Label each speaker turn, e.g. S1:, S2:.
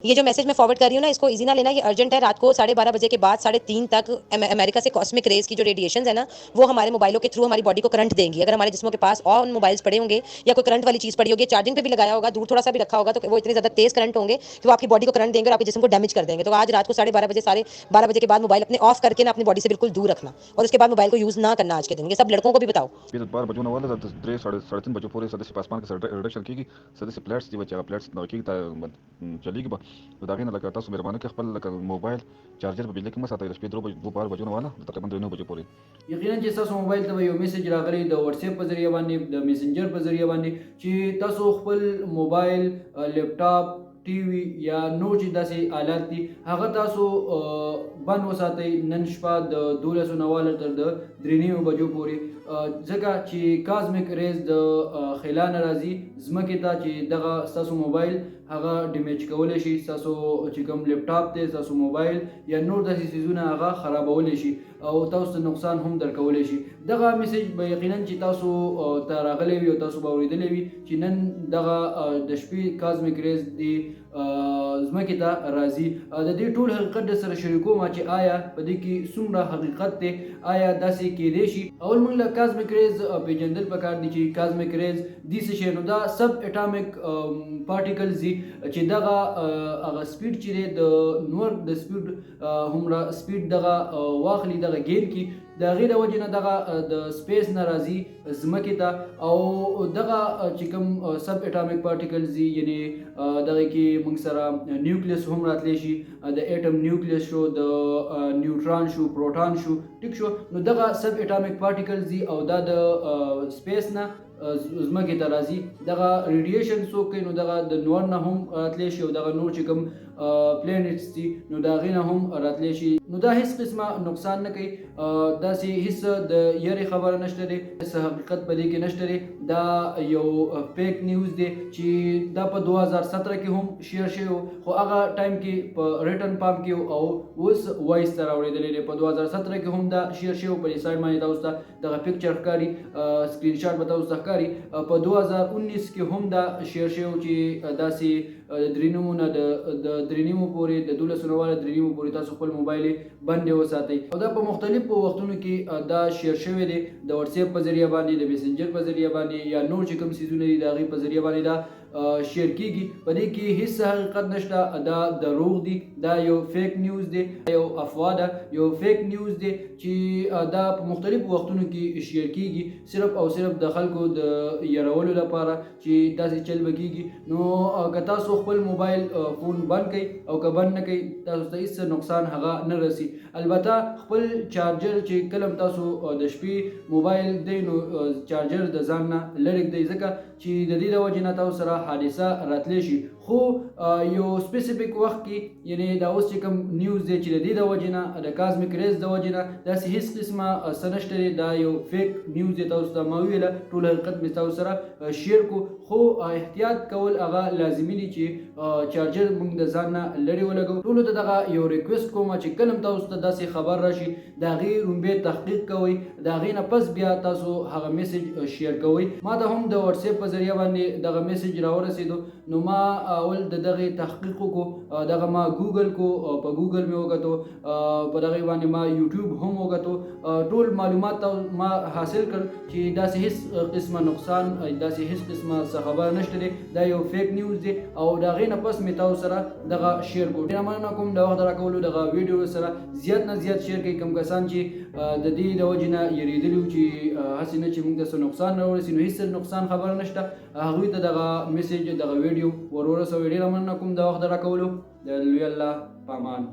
S1: ये जो मैसेज मैं फॉरवर्ड कर रही हूँ ना, इसको इजी ना लेना, ये अर्जेंट है। रात को 12:30 बजे के बाद 3:30 तक अमेरिका से कॉस्मिक रेज की जो रेडिएशन है ना, वो हमारे मोबाइलों के थ्रू हमारी बॉडी को करंट देंगी। अगर हमारे जिस्मों के पास ऑन मोबाइल्स पड़े होंगे या कोई करंट वाली चीज पड़ी होगी, चार्जिंग पे भी लगाया होगा, दूर थोड़ा सा भी रखा होगा, तो वो इतने ज्यादा तेज करंट होंगे कि वो आपकी बॉडी को करंट देंगे और आपके जिस्म को डैमेज कर देंगे। तो आज रात को 12:30 बजे, 12:30 के बाद मोबाइल अपने ऑफ करके ना अपनी बॉडी से बिल्कुल दूर रखना, और उसके बाद मोबाइल को यूज ना करना आज के दिन। ये सब लड़कों को भी बताओ।
S2: بار بجونه ولا درې साढ़े 3 بجو پورې سداسې په اسمان کې سره ریډکشن کیږي سداسې پلیټس دی چې هغه پلیټس نو کېږي چلیږي به نو دا غي نه لکه تاسو مهرباني کې خپل لکه موبایل چارجر په بجلی کې مه ساتئ د شپې 2 بجونه والا تقریبا 9 بجو پورې.
S3: یقینا چې تاسو موبایل ته یو میسج راغلی د واتس اپ په ذریعہ باندې د میسنجر په ذریعہ باندې چې تاسو خپل موبایل لیپټاپ ټي وي یا نور چې داسې آلات دي هغه تاسو بند وساتئ نن شپه د 12:09 تر د 3:30 بجو پورې، ځکه چې کازمیک ریز د خلا نه راځي ځمکې ته چې دغه ستاسو موبایل هغه ډیمیج کولی شي، ستاسو چې کوم لیپټاپ دی، ستاسو موبایل یا نور داسې څیزونه هغه خرابولی شي او تاسو ته نقصان هم درکولی شي. دغه میسج به یقینا چې تاسو ته راغلی وي او تاسو به اورېدلی وي چې نن دغه د شپې کازمیک ریز دی ځمکې ته راځي. د دې ټول حقیقت در سره شریکوم چې آیا په دې کې څومره حقیقت دی، آیا داسې کیدی شي. اول موږ له کازمیک ریز پیژندل پکار دي چې کازمیک ریز دې څه شی نو دا سب اټامیک پارټیکلز دي چې دغه هغه سپیډ چې دی د نور د سپیډ هومره سپیډ دغه واخلي دغه ګین کی د هغې د وجې نه دغه د سپیس نه راځي ځمکې ته او دغه چې کوم سب اټامیک پارټیکلز دي یعنی دغه کې موږ سره نیوکلیس هم راتلی شي، د ایټم نیوکلیس شو، د نیوټران شو، پروټان شو، ټیک شو. نو دغه سب اټامیک پارټیکلز دي او دا د سپیس نه ځمکې ته راځي. دغه ریډیشن څوک کوي نو دغه د نور نه هم راتلی شي او دغه نور چې کوم پلانټس دي نو د هغې نه هم راتلی شي. نو دا هیڅ قسمه نقصان نه کوي، داسې هیڅ د یارې خبره نشته دی، هیڅ حقیقت په دې کې نشته دی. دا یو فیک نیوز دی چې دا په 2017 کې هم شیر شوی خو هغه ټایم کې په ریټن فارم کې او اوس وایس ته راوړېدلی دی. په 2017 کې هم دا شیر شوی په دې سایډ باندې تاسو ته دغه پکچر ښکاري، سکرین شاټ به تاسو ته ښکاري. په 2019 کې هم دا شیر شوی چې داسې د 3:30 نه د 3:30 پورې د 12:09 3:30 پورې تاسو خپل موبایل بندې وساتئ. او دا په مختلفو وختونو کې دا شیر شوی دی د واتس اپ په ذریعہ باندې، د میسنجر په ذریعہ باندې یا نور چې کوم څیزونه دي د هغې په ذریعہ باندې دا شیر کیږي. په دې کې هیڅ حقیقت نشته، دا دروغ دي، دا یو فیک نیوز دی، یو افوا ده، یو فیک نیوز دی چې دا په مختلفو وختونو کې شیر کیږي صرف او صرف د خلکو د یرولو لپاره چې داسې چل به کیږي. نو که تاسو خپل موبایل فون بند کړئ او که بند نه کړئ تاسو ته هیڅ نقصان هغه نه رسي. البته خپل چارجر چې کله تاسو د شپې موبایل دی نو چارجر د ځان نه لرې کړئ، ځکه چې د دې د وجې نه تاسو سره حادثه راتلی شي. خو یو سپیسیفیک وخت کې یعنی دا اوس چې کوم نیوز دی چې د دې د وجې نه د کازمیک ریز د وجې نه داسې هیڅ قسمه څه نشته دی، دا یو فیک نیوز دی. تاسو ته ما وویله ټول حقیقت مې تاسو سره شیر کو، خو احتیاط کول هغه لازمي دي چې چارجر موږ د ځان نه لرې ولګوو. ټولو ته دغه یو ریکویسټ کوم چې کله تاسو ته داسې خبر راشي د هغې لومبې تحقیق کوئ، د هغې نه پس بیا تاسو هغه میسج شیر کوئ. ما ته هم د واتس اپ په ذریعہ باندې دغه میسج راورسېدو نو ما اول د دغه تحقیق وکړو، دغه ما ګوګل کو، په ګوګل مې وکتو، په دغه باندې ما یوټیوب هم وکتو، ټول معلومات ما حاصل کړ چې داسې هیڅ قسمه نقصان، داسې هیڅ قسمه څه خبر نشته دی، دا یو فیک نیوز دی او د هغې نه پس مې تاسو سره دغه شیر کړو. ډېره مننه کوم د وخت راکولو. دغه ویډیو سره زیات نه زیات شیر کړئ. کوم کسان چې د دې د وجې نه یېرېدلي وو چې هسې نه چې موږ ته څه نقصان نه ورسي نو هیڅ نقصان خبره نشته، هغوی ته دغه میسج دغه ویډیو ورورسوئ. ډېره مننه کوم د وخت راکولو. د لوی الله په امان.